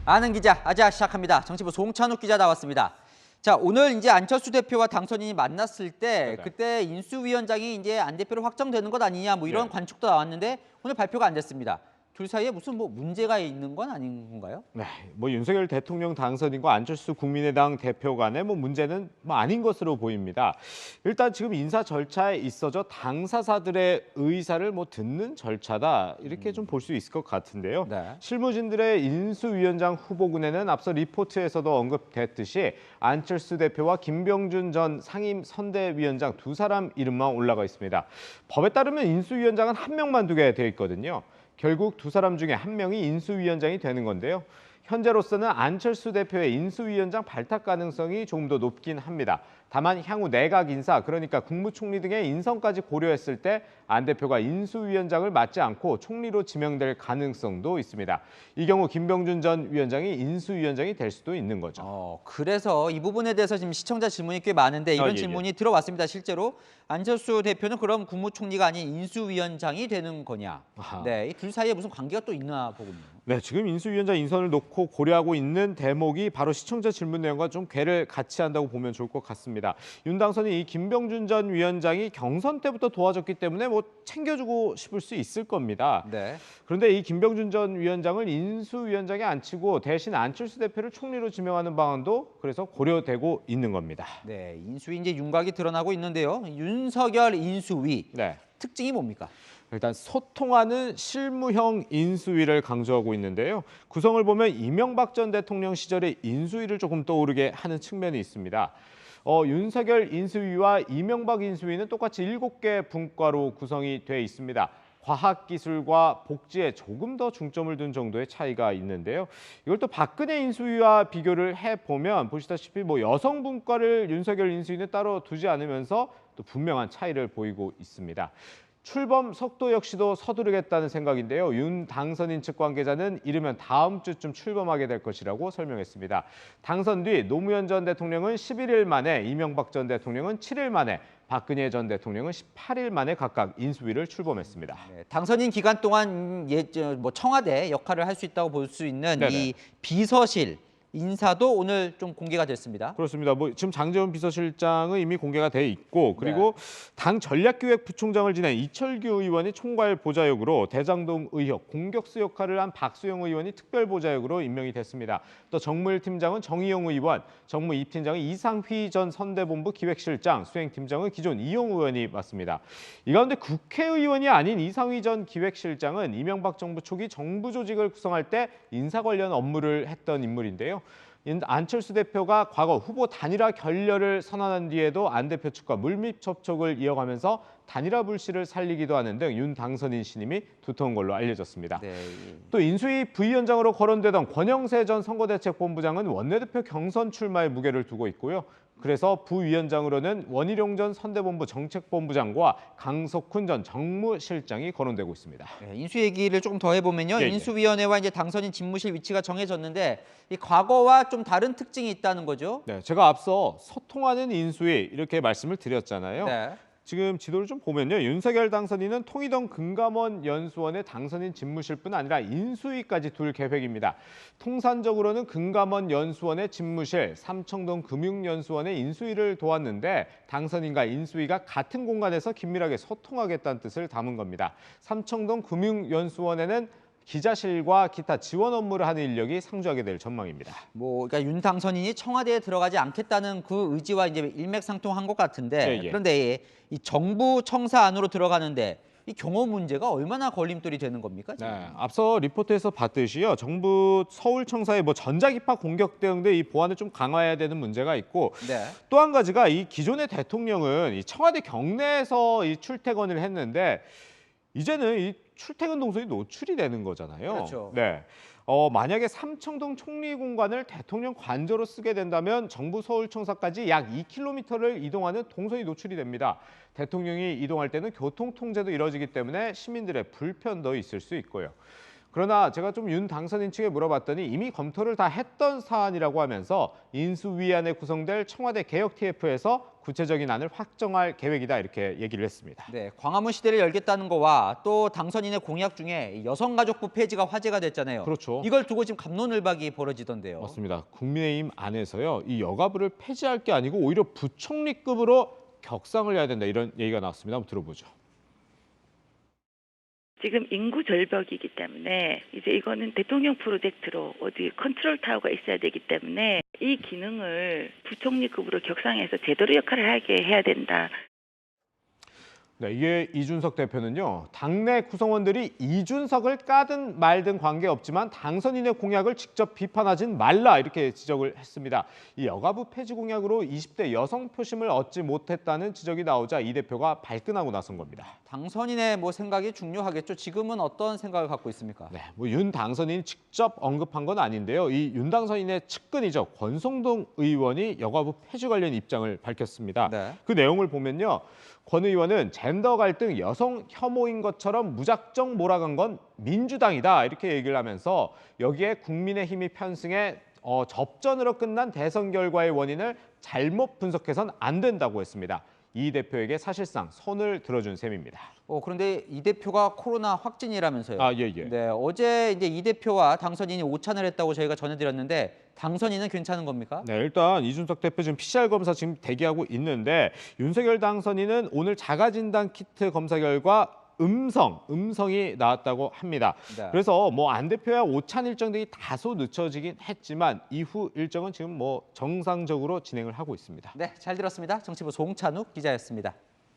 아는 기자, 아자 시작합니다. 정치부 송찬욱 기자 나왔습니다. 자, 오늘 이제 안철수 대표와 당선인이 만났을 때 네네. 그때 인수위원장이 이제 안 대표로 확정되는 것 아니냐 뭐 이런 네. 관측도 나왔는데 오늘 발표가 안 됐습니다. 둘 사이에 무슨 뭐 문제가 있는 건 아닌 건가요? 네, 윤석열 대통령 당선인과 안철수 국민의당 대표 간의 문제는 아닌 것으로 보입니다. 일단 지금 인사 절차에 있어서 당사자들의 의사를 듣는 절차다 이렇게 좀 볼 수 있을 것 같은데요. 네. 실무진들의 인수위원장 후보군에는 앞서 리포트에서도 언급됐듯이 안철수 대표와 김병준 전 상임 선대위원장 두 사람 이름만 올라가 있습니다. 법에 따르면 인수위원장은 한 명만 두게 되어 있거든요. 결국 두 사람 중에 한 명이 인수위원장이 되는 건데요. 현재로서는 안철수 대표의 인수위원장 발탁 가능성이 조금 더 높긴 합니다. 다만 향후 내각 인사, 그러니까 국무총리 등의 인선까지 고려했을 때 안 대표가 인수위원장을 맡지 않고 총리로 지명될 가능성도 있습니다. 이 경우 김병준 전 위원장이 인수위원장이 될 수도 있는 거죠. 그래서 이 부분에 대해서 지금 시청자 질문이 꽤 많은데 이런 예. 질문이 들어왔습니다. 실제로 안철수 대표는 그럼 국무총리가 아닌 인수위원장이 되는 거냐? 아하. 네, 이 둘 사이에 무슨 관계가 또 있나 보군요. 네, 지금 인수위원장 인선을 놓고 고려하고 있는 대목이 바로 시청자 질문 내용과 좀 궤를 같이 한다고 보면 좋을 것 같습니다. 윤 당선이 이 김병준 전 위원장이 경선 때부터 도와줬기 때문에 챙겨주고 싶을 수 있을 겁니다. 네. 그런데 이 김병준 전 위원장을 인수위원장에 앉히고 대신 안철수 대표를 총리로 지명하는 방안도 그래서 고려되고 있는 겁니다. 네, 인수위 이제 윤곽이 드러나고 있는데요. 윤석열 인수위 네. 특징이 뭡니까? 일단 소통하는 실무형 인수위를 강조하고 있는데요. 구성을 보면 이명박 전 대통령 시절의 인수위를 조금 떠오르게 하는 측면이 있습니다. 윤석열 인수위와 이명박 인수위는 똑같이 7개 분과로 구성이 돼 있습니다. 과학기술과 복지에 조금 더 중점을 둔 정도의 차이가 있는데요. 이걸 또 박근혜 인수위와 비교를 해보면 보시다시피 여성 분과를 윤석열 인수위는 따로 두지 않으면서 또 분명한 차이를 보이고 있습니다. 출범 속도 역시도 서두르겠다는 생각인데요. 윤 당선인 측 관계자는 이르면 다음 주쯤 출범하게 될 것이라고 설명했습니다. 당선 뒤 노무현 전 대통령은 11일 만에, 이명박 전 대통령은 7일 만에, 박근혜 전 대통령은 18일 만에 각각 인수위를 출범했습니다. 네, 당선인 기간 동안 청와대 역할을 할 수 있다고 볼 수 있는 네네. 이 비서실 인사도 오늘 좀 공개가 됐습니다. 그렇습니다. 지금 장제원 비서실장은 이미 공개가 돼 있고 그리고 당 전략기획부총장을 지낸 이철규 의원이 총괄 보좌역으로 대장동 의혹 공격수 역할을 한 박수영 의원이 특별 보좌역으로 임명이 됐습니다. 또 정무일팀장은 정의용 의원, 정무 입팀장은 이상휘 전 선대본부 기획실장, 수행팀장은 기존 이용 의원이 맡습니다. 이 가운데 국회의원이 아닌 이상휘 전 기획실장은 이명박 정부 초기 정부 조직을 구성할 때 인사 관련 업무를 했던 인물인데요. 안철수 대표가 과거 후보 단일화 결렬을 선언한 뒤에도 안 대표 측과 물밑 접촉을 이어가면서 단일화 불씨를 살리기도 하는 등 윤 당선인 신임이 두터운 걸로 알려졌습니다. 네. 또 인수위 부위원장으로 거론되던 권영세 전 선거대책본부장은 원내대표 경선 출마에 무게를 두고 있고요. 그래서 부위원장으로는 원희룡 전 선대본부 정책본부장과 강석훈 전 정무실장이 거론되고 있습니다. 네, 인수 얘기를 조금 더 해보면요. 예. 인수위원회와 이제 당선인 집무실 위치가 정해졌는데 이 과거와 좀 다른 특징이 있다는 거죠. 네, 제가 앞서 소통하는 인수위 이렇게 말씀을 드렸잖아요. 네. 지금 지도를 좀 보면요. 윤석열 당선인은 통이동 금감원 연수원의 당선인 집무실뿐 아니라 인수위까지 둘 계획입니다. 통산적으로는 금감원 연수원의 집무실, 삼청동 금융연수원의 인수위를 도왔는데 당선인과 인수위가 같은 공간에서 긴밀하게 소통하겠다는 뜻을 담은 겁니다. 삼청동 금융연수원에는 기자실과 기타 지원 업무를 하는 인력이 상주하게 될 전망입니다. 그러니까 윤 당선인이 청와대에 들어가지 않겠다는 그 의지와 이제 일맥상통한 것 같은데 예. 그런데 이 정부 청사 안으로 들어가는데 이 경호 문제가 얼마나 걸림돌이 되는 겁니까? 지금? 네, 앞서 리포트에서 봤듯이요. 정부 서울청사의 전자기파 공격 대응 등 이 보안을 좀 강화해야 되는 문제가 있고 네. 또 한 가지가 이 기존의 대통령은 이 청와대 경내에서 이 출퇴근을 했는데 이제는 이 출퇴근 동선이 노출이 되는 거잖아요. 그렇죠. 네. 만약에 삼청동 총리 공간을 대통령 관저로 쓰게 된다면 정부 서울청사까지 약 2km를 이동하는 동선이 노출이 됩니다. 대통령이 이동할 때는 교통 통제도 이뤄지기 때문에 시민들의 불편도 있을 수 있고요. 그러나 제가 좀 윤 당선인 측에 물어봤더니 이미 검토를 다 했던 사안이라고 하면서 인수위안에 구성될 청와대 개혁 TF에서 구체적인 안을 확정할 계획이다 이렇게 얘기를 했습니다. 네, 광화문 시대를 열겠다는 거와 또 당선인의 공약 중에 여성가족부 폐지가 화제가 됐잖아요. 그렇죠. 이걸 두고 지금 갑론을박이 벌어지던데요. 맞습니다. 국민의힘 안에서요, 이 여가부를 폐지할 게 아니고 오히려 부총리급으로 격상을 해야 된다 이런 얘기가 나왔습니다. 한번 들어보죠. 지금 인구 절벽이기 때문에 이제 이거는 대통령 프로젝트로 어디 컨트롤 타워가 있어야 되기 때문에 이 기능을 부총리급으로 격상해서 제대로 역할을 하게 해야 된다. 네, 이게 이준석 대표는요, 당내 구성원들이 이준석을 까든 말든 관계없지만 당선인의 공약을 직접 비판하진 말라 이렇게 지적을 했습니다. 이 여가부 폐지 공약으로 20대 여성 표심을 얻지 못했다는 지적이 나오자 이 대표가 발끈하고 나선 겁니다. 당선인의 생각이 중요하겠죠. 지금은 어떤 생각을 갖고 있습니까? 네, 윤 당선인이 직접 언급한 건 아닌데요. 이 윤 당선인의 측근이죠. 권성동 의원이 여가부 폐지 관련 입장을 밝혔습니다. 네. 그 내용을 보면요. 권 의원은 젠더 갈등 여성 혐오인 것처럼 무작정 몰아간 건 민주당이다 이렇게 얘기를 하면서 여기에 국민의힘이 편승해 접전으로 끝난 대선 결과의 원인을 잘못 분석해선 안 된다고 했습니다. 이 대표에게 사실상 손을 들어준 셈입니다. 그런데 이 대표가 코로나 확진이라면서요. 예. 네, 어제 이제 이 대표와 당선인이 오찬을 했다고 저희가 전해드렸는데 당선인은 괜찮은 겁니까? 네, 일단 이준석 대표 지금 PCR 검사 지금 대기하고 있는데 윤석열 당선인은 오늘 자가진단 키트 검사 결과 음성이 나왔다고 합니다. 네. 그래서 안 대표야 오찬 일정 등이 다소 늦춰지긴 했지만 이후 일정은 지금 정상적으로 진행을 하고 있습니다. 네, 잘 들었습니다. 정치부 송찬욱 기자였습니다.